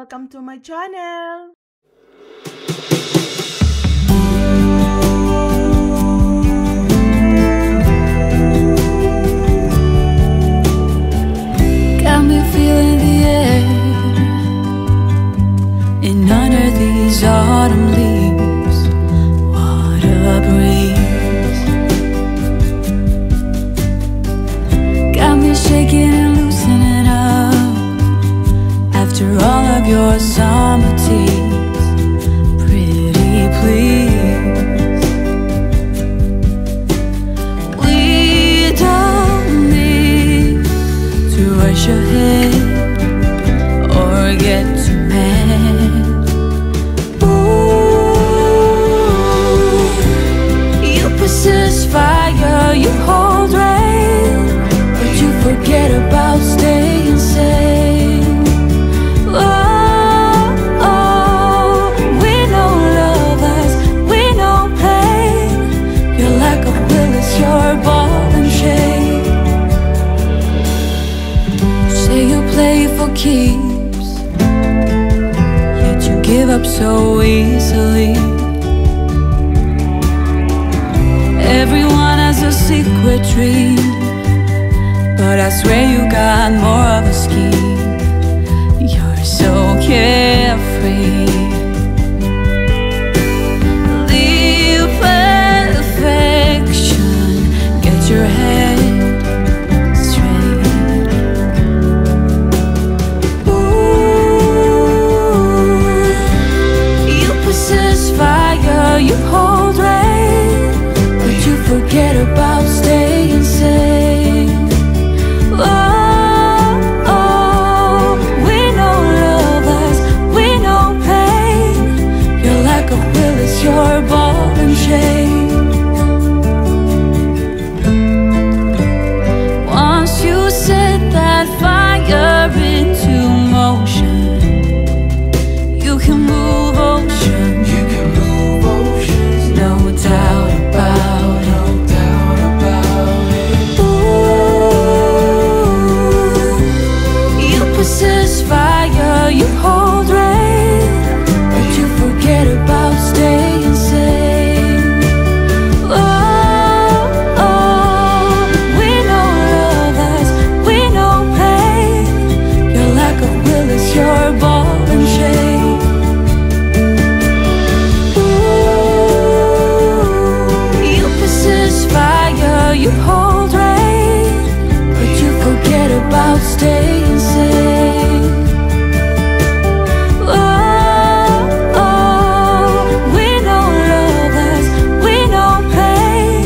welcome to my channel! Got me feeling the air, and under these autumn leaves, what a breeze. Got me shaking and loosening up after all of your summer teas. Pretty please, we don't need to rush ahead or get too mad. Ooh, you possess fire, you hold rain, but you forget about staying sane. Oh, oh, we know love has, we know pain. Your lack of will is your ball and chain. Say you play for keeps, yet you give up so easily. Everyone has a secret dream, but I swear you got more of a scheme. You're so carefree. Leave perfection, get your head straight. Ooh, you possess fire, you hold rain, but you forget about staying sane. Oh, oh, we know love has, we know pain. Your lack of will is your ball and chain. Once you set that fire into motion, you can move oceans. You can move oceans, No doubt about it. no doubt about it. Ooh, you possess fire, you hold rain, but you forget about staying sane. Oh, oh, we know love has, we know pain. Your lack of will is your ball and chain. Ooh, you possess fire, you hold rain, but you forget about staying sane. Oh, oh, we know love has, we know pain.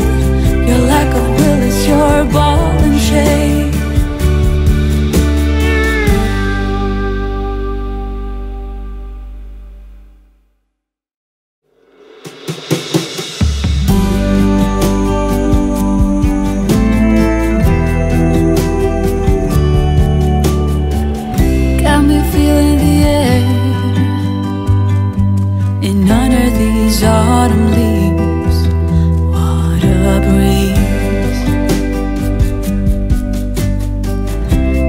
Your lack of will is your ball and chain. Got me feeling the air, and under these autumn leaves, what a breeze.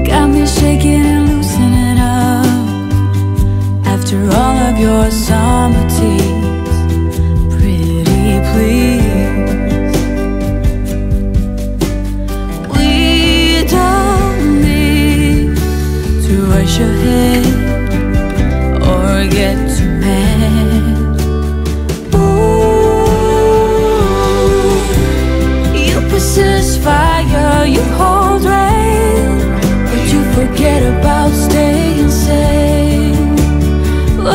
Got me shaking and loosening up after all of your summer teas. Pretty please, we don't need to rush ahead or get too mad. Ooh, you possess fire, you hold rain, but you forget about staying sane. Oh,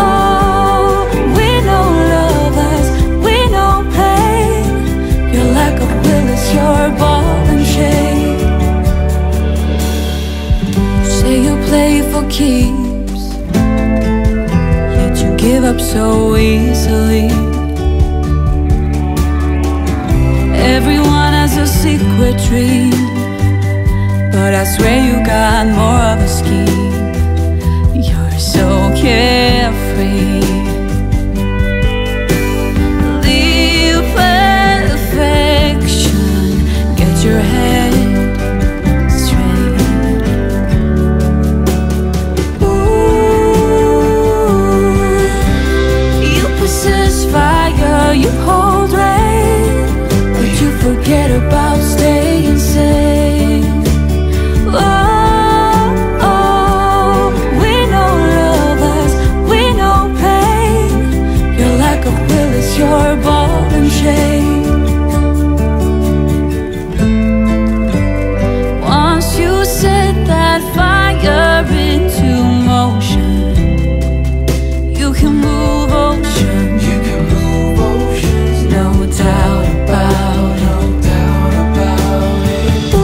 oh, we know love has, we know pain. Your lack of will is your ball and chain. Say you play for keeps, yet you give up so easily. Everyone has a secret dream, but I swear you got more of a scheme. You're so carefree. Leave perfection, get your head straight. Ooh, forget about staying sane? Oh, oh, we know love as we know pain. Your lack of will is your ball and chain. Once you set that fire into motion, you can move oceans. You can move oceans, No doubt about it. no doubt about it.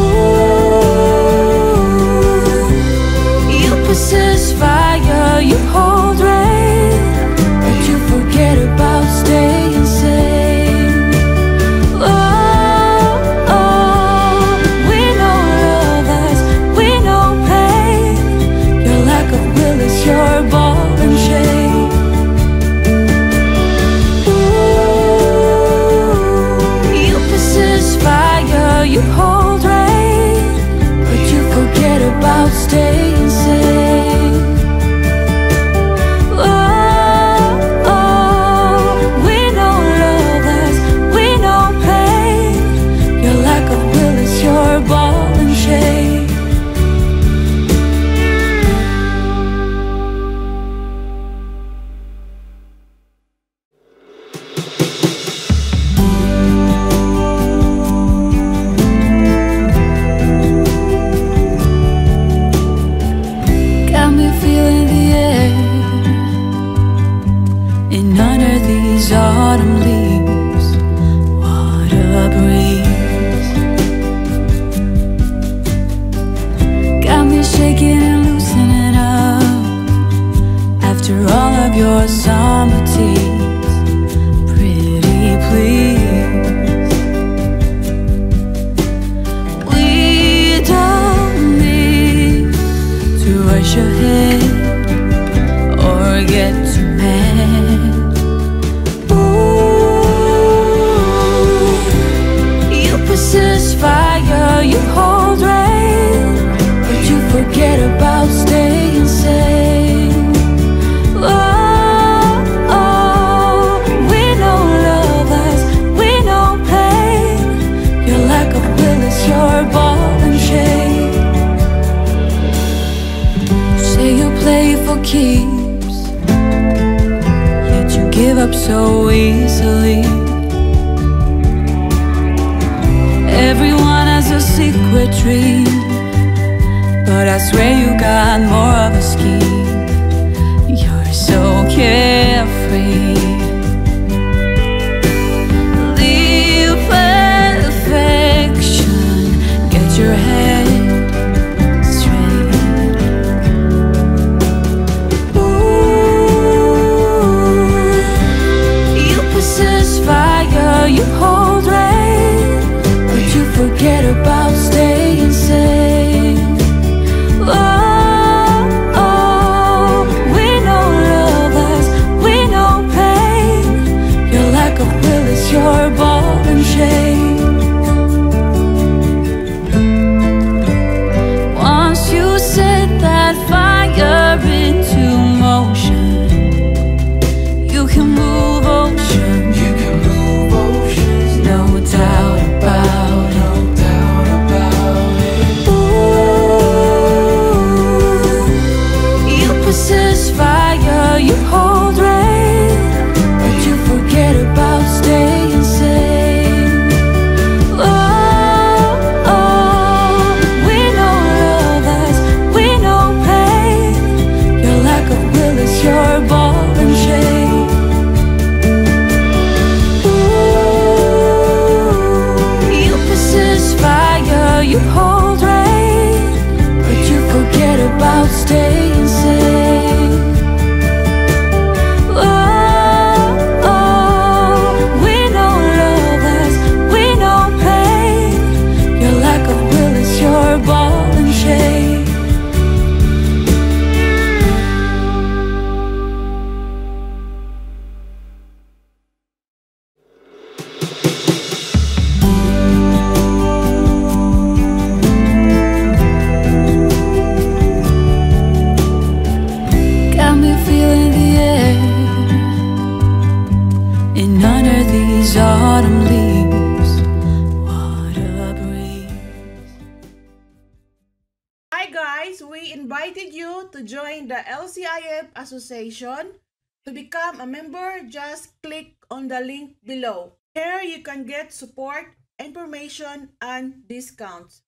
Ooh, you possess fire, you hold rain, but you forget about staying sane. Oh, oh, we know love as we know pain. Your lack of will is your ball and chain. You possess fire, you hold rain, but you forget about staying sane. Oh, oh, we know love as we know pain. Your lack of will is your ball and chain. Got me feeling the air, and under these autumn leaves, what a breeze. Got me shaking and loosening up after all of your summer teas. Pretty please, we don't need to rush ahead or get too mad. Ooh, you possess fire, you hold rain, but you forget about staying sane. Oh, oh, we know love as we know pain. Your lack of will is your ball and chain. Say you play for keeps, yet you give up so easily. Everyone has a secret dream, but I swear you got more of a scheme. You're so carefree. Leave perfection, get your head straight. Ooh, you possess fire, you hold rain, but you forget about staying sane. Oh, oh, we know love as we know pain. Your lack of will is your ball and chain. Once you set that fire into motion, you can move oceans. You can move oceans, No doubt about it. no doubt about it. Ooh, you possess fire, you hold rain, but you forget about staying sane. Oh, oh, we know love as we know pain. Your lack of will is your ball and chain. Ooh, you possess fire, you hold rain, but you forget about staying sane. Oh, oh, we know love as we know pain. Your lack of will is your ball and chain. guys, we invited you to join the LCIF Association. To become a member, just click on the link below. Here you can get support, information, and discounts.